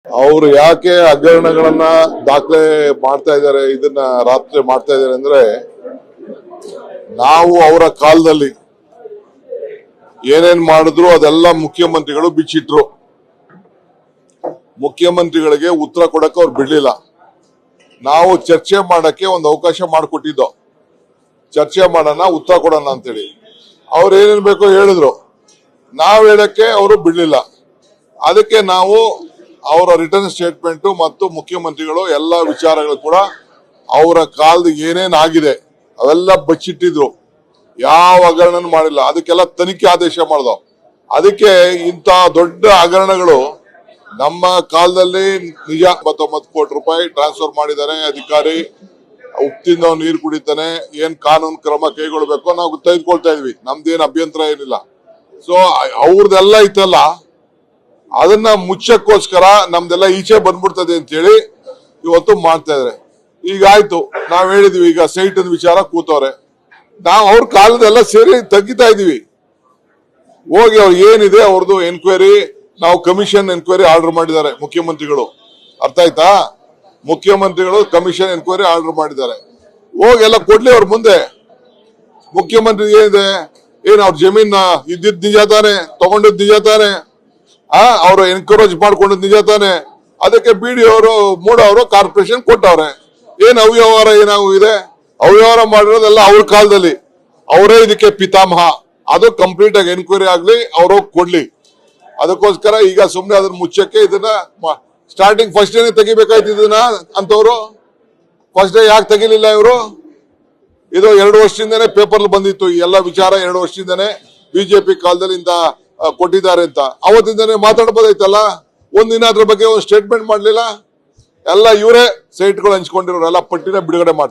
ಅವರು ಯಾಕೆ ಹಗರಣಗಳನ್ನ ದಾಖಲೆ ಮಾಡ್ತಾ ಇದ್ದಾರೆ, ಇದನ್ನ ರಾತ್ರಿ ಮಾಡ್ತಾ ಇದ್ದಾರೆ ಅಂದ್ರೆ, ನಾವು ಅವರ ಕಾಲದಲ್ಲಿ ಏನೇನ್ ಮಾಡಿದ್ರು ಅದೆಲ್ಲ ಮುಖ್ಯಮಂತ್ರಿಗಳು ಬಿಚ್ಚಿಟ್ರು. ಮುಖ್ಯಮಂತ್ರಿಗಳಿಗೆ ಉತ್ತರ ಕೊಡಕ್ಕೆ ಅವ್ರು ಬಿಡ್ಲಿಲ್ಲ. ನಾವು ಚರ್ಚೆ ಮಾಡಕ್ಕೆ ಒಂದು ಅವಕಾಶ ಮಾಡಿಕೊಟ್ಟಿದ್ದೋ, ಚರ್ಚೆ ಮಾಡೋಣ, ಉತ್ತರ ಕೊಡೋಣ ಅಂತೇಳಿ. ಅವ್ರು ಏನೇನ್ ಬೇಕೋ ಹೇಳಿದ್ರು, ನಾವ್ ಹೇಳಕ್ಕೆ ಅವರು ಬಿಡ್ಲಿಲ್ಲ. ಅದಕ್ಕೆ ನಾವು ಅವರ ರಿಟರ್ನ್ ಸ್ಟೇಟ್ಮೆಂಟ್ ಮತ್ತು ಮುಖ್ಯಮಂತ್ರಿಗಳು ಎಲ್ಲ ವಿಚಾರಗಳು ಕೂಡ ಅವರ ಕಾಲದ ಏನೇನ್ ಆಗಿದೆ ಅವೆಲ್ಲ ಬಚ್ಚಿಟ್ಟಿದ್ರು. ಯಾವ ಹಗರಣ ಮಾಡಿಲ್ಲ, ಅದಕ್ಕೆಲ್ಲ ತನಿಖೆ ಆದೇಶ ಮಾಡ್ದೋ. ಅದಕ್ಕೆ ಇಂತ ದೊಡ್ಡ ಹಗರಣಗಳು ನಮ್ಮ ಕಾಲದಲ್ಲಿ ನಿಜ. 99 ಕೋಟಿ ರೂಪಾಯಿ ಟ್ರಾನ್ಸ್ಫರ್ ಮಾಡಿದ್ದಾರೆ ಅಧಿಕಾರಿ, ಉಪ್ತಿಂದ ನೀರು ಕುಡಿತಾನೆ, ಏನ್ ಕಾನೂನು ಕ್ರಮ ಕೈಗೊಳ್ಬೇಕು ನಾವು ತೆಗೆದುಕೊಳ್ತಾ ಇದ್ವಿ, ನಮ್ದೇನ್ ಅಭ್ಯಂತರ ಏನಿಲ್ಲ. ಸೊ ಅವ್ರದೆಲ್ಲ ಇತ್ತಲ್ಲ, ಅದನ್ನ ಮುಚ್ಚಕ್ಕೋಸ್ಕರ ನಮ್ದೆಲ್ಲ ಈಚೆ ಬಂದ್ಬಿಡ್ತದೆ ಅಂತ ಹೇಳಿ ಇವತ್ತು ಮಾಡ್ತಾ ಇದಾರೆ. ಈಗ ಆಯ್ತು, ನಾವ್ ಹೇಳಿದ್ವಿ, ಈಗ ಸೈಟ್ ವಿಚಾರ ಕೂತವ್ರೆ, ನಾವು ಅವ್ರ ಕಾಲದೆಲ್ಲ ಸೇರಿ ತೆಗಿತಾ ಇದೀವಿ. ಹೋಗಿ ಅವ್ರು ಏನಿದೆ ಅವ್ರದ್ದು ಎನ್ಕ್ವೈರಿ, ನಾವು ಕಮಿಷನ್ ಎನ್ಕ್ವೈರಿ ಆರ್ಡರ್ ಮಾಡಿದ್ದಾರೆ ಮುಖ್ಯಮಂತ್ರಿಗಳು. ಅರ್ಥ ಆಯ್ತಾ? ಮುಖ್ಯಮಂತ್ರಿಗಳು ಕಮಿಷನ್ ಎನ್ಕ್ವೈರಿ ಆರ್ಡರ್ ಮಾಡಿದ್ದಾರೆ. ಹೋಗಿ ಎಲ್ಲ ಕೊಡ್ಲಿ ಅವ್ರ ಮುಂದೆ. ಮುಖ್ಯಮಂತ್ರಿ ಏನಿದೆ, ಏನ್ ಅವ್ರ ಜಮೀನ್ ಇದ್ದಿದ್ ನಿಜ ತಾನೆ, ತಗೊಂಡಿದ್ ನಿಜ ತಾನೆ, ಅವ್ರು ಎನ್ಕರೇಜ್ ಮಾಡ್ಕೊಂಡಿದ್ ನಿಜ ತಾನೆ. ಅದಕ್ಕೆ ಬಿಡಿ ಅವರು ಮೂಡವರು ಕಾರ್ಪೊರೇಷನ್ ಕೊಟ್ಟವ್ರೆ. ಏನ್ ಅವ್ಯವಹಾರ ಏನಾಗಿದೆ, ಅವ್ಯವಹಾರ ಮಾಡಿರೋದೆಲ್ಲ ಅವ್ರ ಕಾಲದಲ್ಲಿ, ಅವರೇ ಇದಕ್ಕೆ ಪಿತಾಮಹ. ಅದು ಕಂಪ್ಲೀಟ್ ಆಗಿ ಎನ್ಕ್ವೈರಿ ಆಗ್ಲಿ, ಅವ್ರು ಕೊಡ್ಲಿ. ಅದಕ್ಕೋಸ್ಕರ ಈಗ ಸುಮ್ನೆ ಅದನ್ನ ಮುಚ್ಚಕ್ಕೆ ಇದನ್ನ ಸ್ಟಾರ್ಟಿಂಗ್ ಫಸ್ಟ್ ಡೇ ತೆಗಿಬೇಕಾಯ್ತು ಇದನ್ನ ಅಂತವ್ರು. ಫಸ್ಟ್ ಡೇ ಯಾಕೆ ತೆಗಿಲಿಲ್ಲ ಇವರು? ಇದು 2 ವರ್ಷದಿಂದನೇ ಪೇಪರ್ ಬಂದಿತ್ತು ಈ ಎಲ್ಲ ವಿಚಾರ. 2 ವರ್ಷದಿಂದನೇ ಬಿಜೆಪಿ ಕಾಲದಲ್ಲಿ ಇಂತ ಕೊಟ್ಟಿದ್ದಾರೆ ಅಂತ ಅವತ್ತಿಂದನೇ ಮಾತಾಡ್ಬೋದಾಯ್ತಲ್ಲ. ಒಂದಿನ ಅದ್ರ ಬಗ್ಗೆ ಒಂದು ಸ್ಟೇಟ್ಮೆಂಟ್ ಮಾಡ್ಲಿಲ್ಲ. ಎಲ್ಲ ಇವರೇ ಸೈಟ್ಗಳು ಹಂಚ್ಕೊಂಡಿರೋರು ಎಲ್ಲ ಪಟ್ಟಿನ ಬಿಡುಗಡೆ ಮಾಡ್ತಾರೆ.